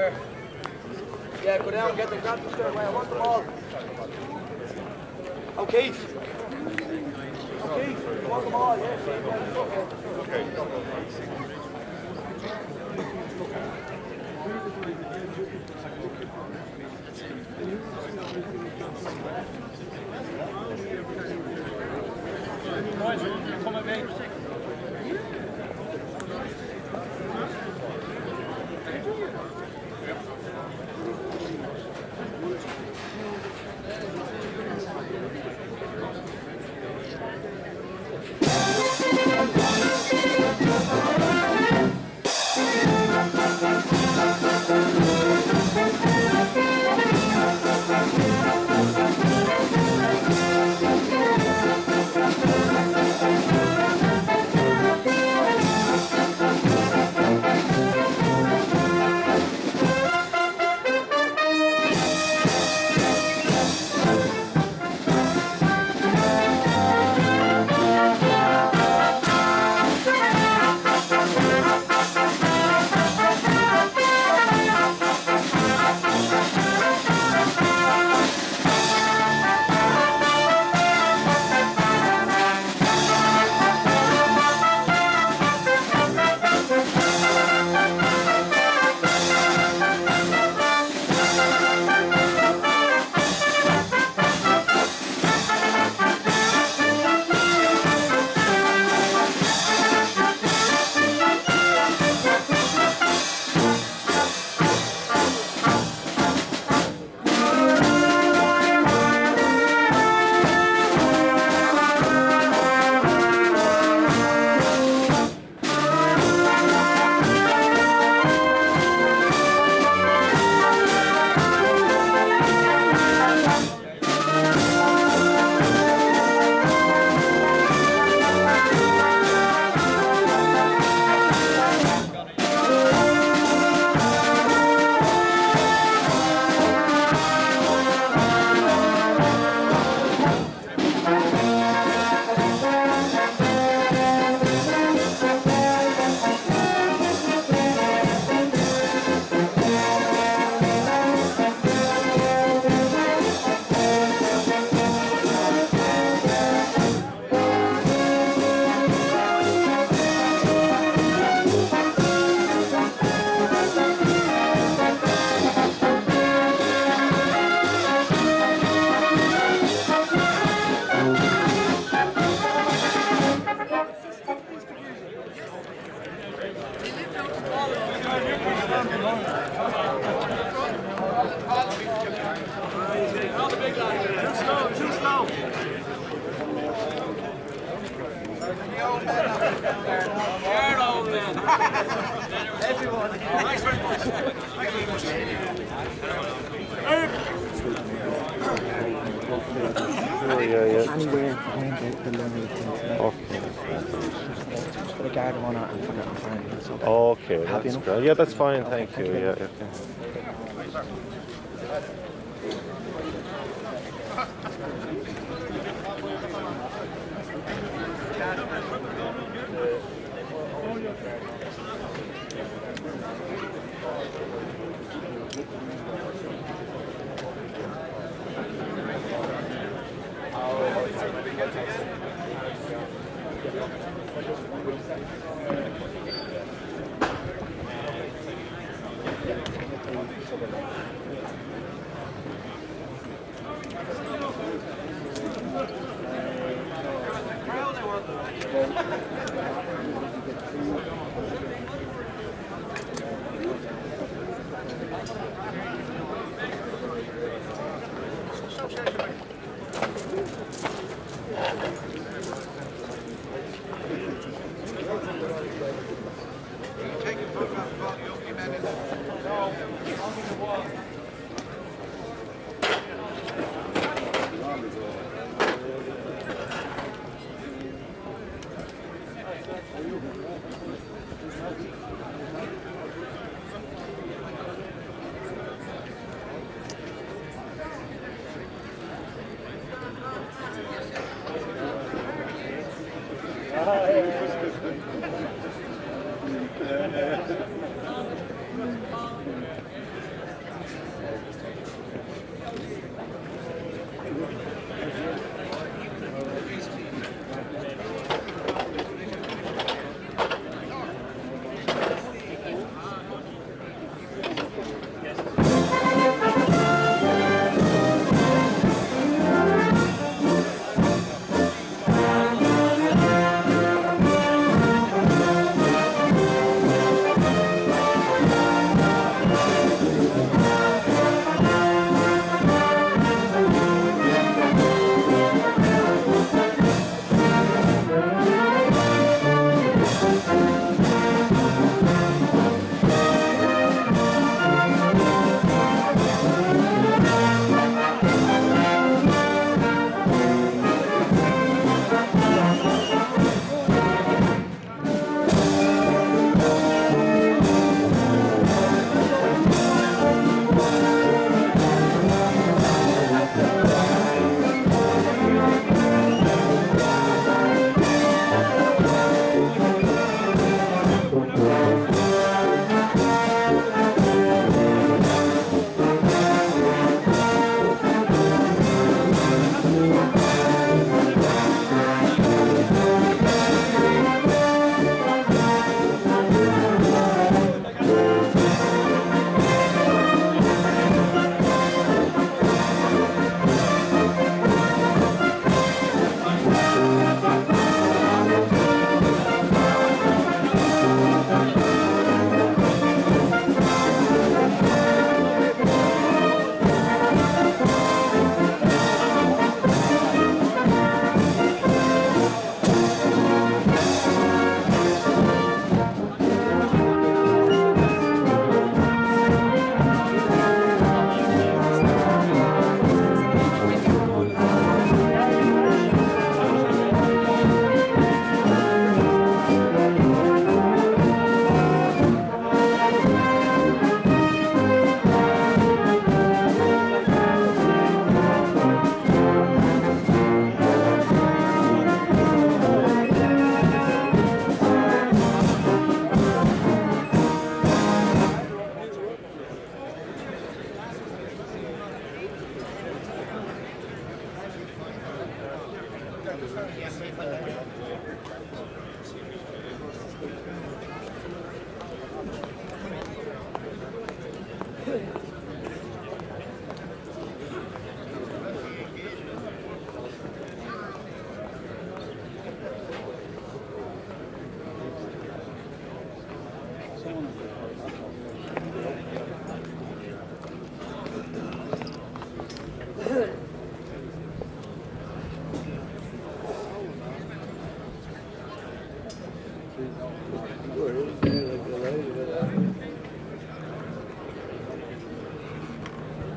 Where? Yeah, go down, get them, grab them straight away. I want them all. O'Keefe. O'Keefe, you want them all, yeah? Okay. Kom maar mee. Anywhere behind the lonely thing. Okay. Just put a guard on it and forget to find it. So Okay, happy that's enough? great. Yeah, that's fine. Okay, Thank you. very Yeah, much. okay.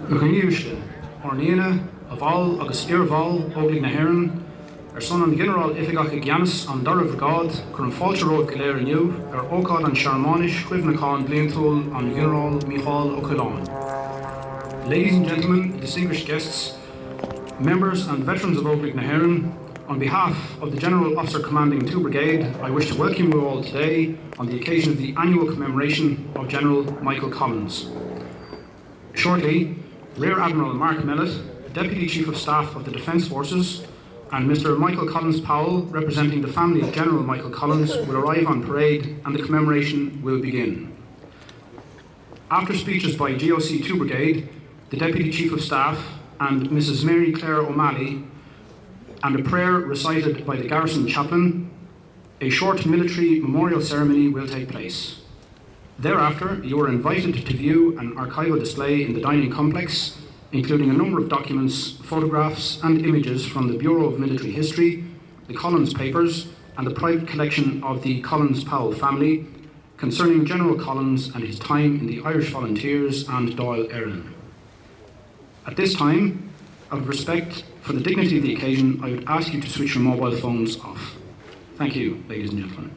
Ucaniushta, Ornina, Aval, Agus Irval, Oglig Naheran, son an General Ifigach Giannis an Darav God, Kurum Falcherod Galer and you, Okad and Sharmanish, Quivnakan, Blainthul, and General Michal Okulan. Ladies and gentlemen, distinguished guests, members and veterans of Oglig Naheran, on behalf of the General Officer Commanding 2 Brigade, I wish to welcome you all today on the occasion of the annual commemoration of General Michael Collins. Shortly, Rear Admiral Mark Mellett, Deputy Chief of Staff of the Defence Forces, and Mr. Michael Collins Powell, representing the family of General Michael Collins, will arrive on parade and the commemoration will begin. After speeches by GOC 2 Brigade, the Deputy Chief of Staff, and Mrs. Mary Claire O'Malley, and a prayer recited by the Garrison Chaplain, a short military memorial ceremony will take place. Thereafter, you are invited to view an archival display in the dining complex, including a number of documents, photographs and images from the Bureau of Military History, the Collins Papers, and the private collection of the Collins-Powell family concerning General Collins and his time in the Irish Volunteers and Dáil Éireann. At this time, out of respect for the dignity of the occasion, I would ask you to switch your mobile phones off. Thank you, ladies and gentlemen.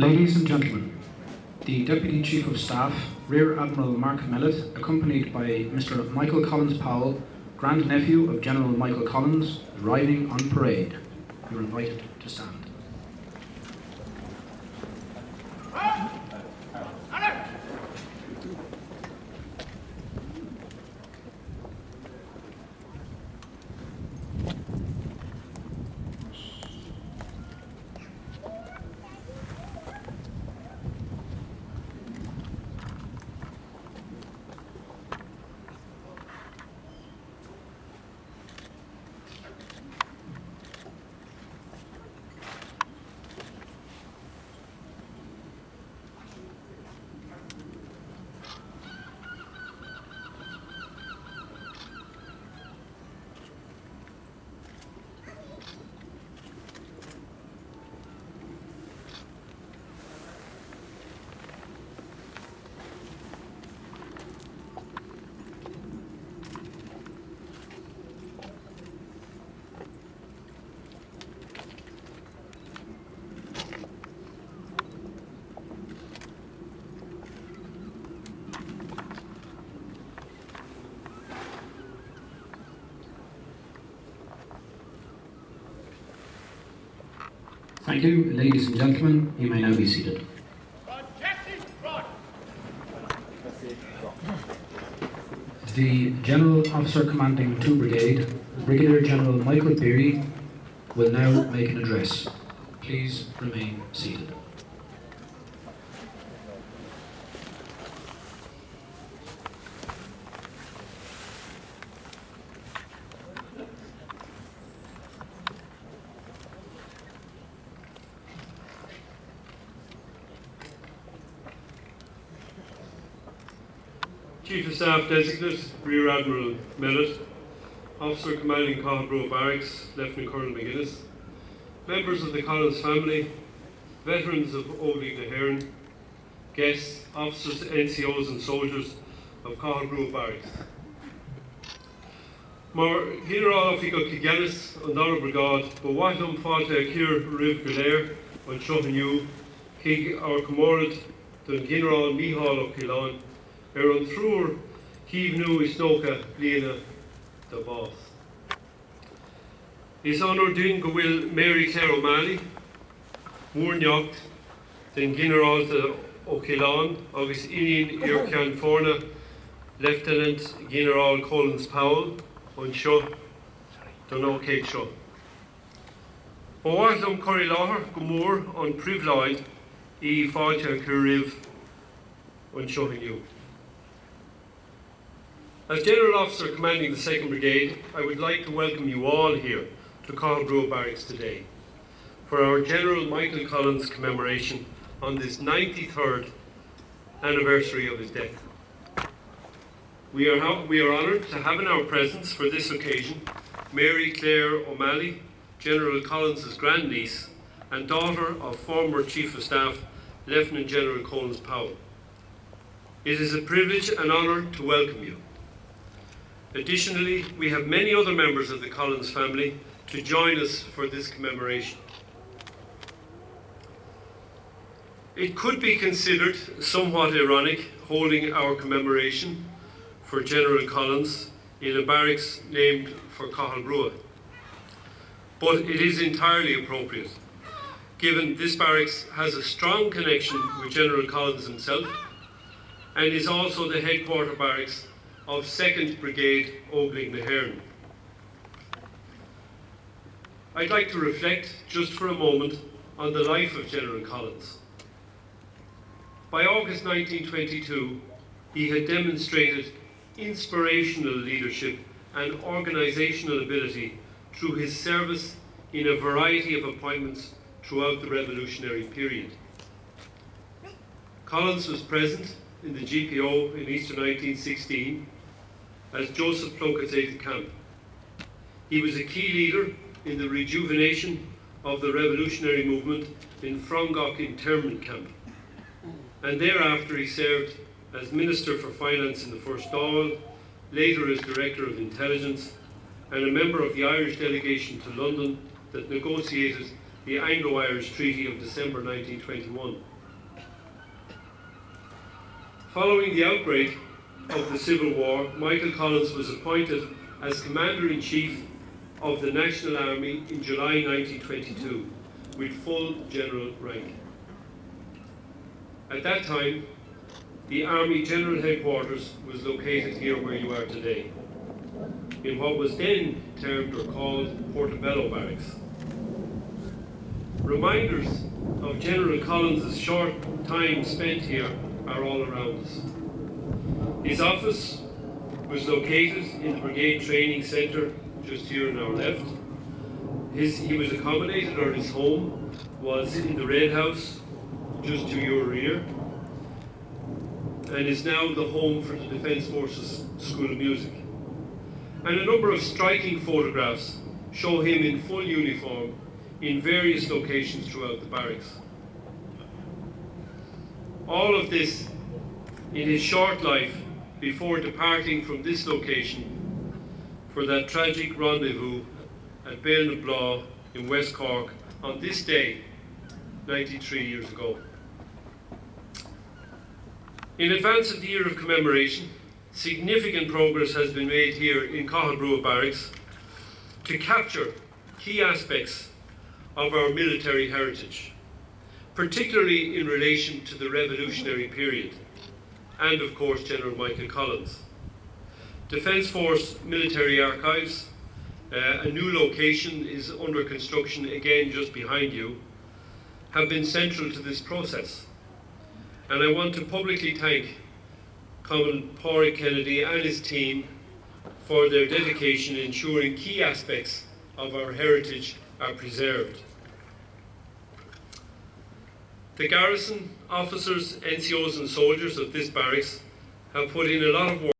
Ladies and gentlemen, the Deputy Chief of Staff, Rear Admiral Mark Mellett, accompanied by Mr. Michael Collins Powell, grandnephew of General Michael Collins, is riding on parade. You are invited to stand. Thank you, ladies and gentlemen. You may now be seated. The General Officer Commanding 2 Brigade, Brigadier General Michael Beery, will now make an address. Please remain seated. Chief of Staff Designate, Rear Admiral Mellett, Officer Commanding Cathal Barracks, Lieutenant Colonel McGuinness, members of the Collins family, veterans of Old na HÉireann, guests, officers, NCOs and soldiers of Cathal Barracks. Mar General Officer Kiganis and Dara Brigade, but what Fata Kir Riv Galair on Shohanu, Kig our Comorad, Don General Mihal of Kilan, an trúr híomhnú is tócha bliana da bás. Is honor dún go bhfuil Mary Claire O'Malley, Múrneocht, den General Ó Ciallain, agus Inín Iorcan Forna, Lieutenant General Collins Powell, an seo, don ócéid seo. Ó bhaithlam Corrie Láthair go mór an príomhláid I fáilte chu ribh an seo inniu. As General Officer Commanding the 2nd Brigade, I would like to welcome you all here to Cathal Barracks today for our General Michael Collins commemoration on this 93rd anniversary of his death. We are honoured to have in our presence for this occasion Mary Claire O'Malley, General Collins' grandniece and daughter of former Chief of Staff Lieutenant General Collins Powell. It is a privilege and honour to welcome you. Additionally, we have many other members of the Collins family to join us for this commemoration. It could be considered somewhat ironic holding our commemoration for General Collins in a barracks named for Cathal Brugha, but it is entirely appropriate, given this barracks has a strong connection with General Collins himself and is also the headquarter barracks of 2nd Brigade Old na HÉireann. I'd like to reflect just for a moment on the life of General Collins. By August 1922, he had demonstrated inspirational leadership and organisational ability through his service in a variety of appointments throughout the revolutionary period. Collins was present in the GPO in Easter 1916 as Joseph Plunkett's aide-de-camp. He was a key leader in the rejuvenation of the revolutionary movement in Frongok internment camp, and thereafter he served as Minister for Finance in the First Dáil, later as Director of Intelligence, and a member of the Irish delegation to London that negotiated the Anglo-Irish Treaty of December 1921. Following the outbreak of the Civil War, Michael Collins was appointed as Commander-in-Chief of the National Army in July 1922, with full general rank. At that time, the Army General Headquarters was located here where you are today, in what was then termed or called Portobello Barracks. Reminders of General Collins' short time spent here are all around us. His office was located in the Brigade Training Centre, just here on our left. He was accommodated, or his home was in the Red House, just to your rear, and is now the home for the Defence Forces School of Music. And a number of striking photographs show him in full uniform in various locations throughout the barracks. All of this in his short life before departing from this location for that tragic rendezvous at Bailnablaw in West Cork on this day 93 years ago. In advance of the year of commemoration, significant progress has been made here in Cathal Brugha Barracks to capture key aspects of our military heritage, particularly in relation to the revolutionary period, and of course General Michael Collins. Defence Force Military Archives, a new location is under construction again just behind you, have been central to this process. And I want to publicly thank Colonel Pádraig Kennedy and his team for their dedication in ensuring key aspects of our heritage are preserved. The garrison, officers, NCOs and soldiers of this barracks have put in a lot of work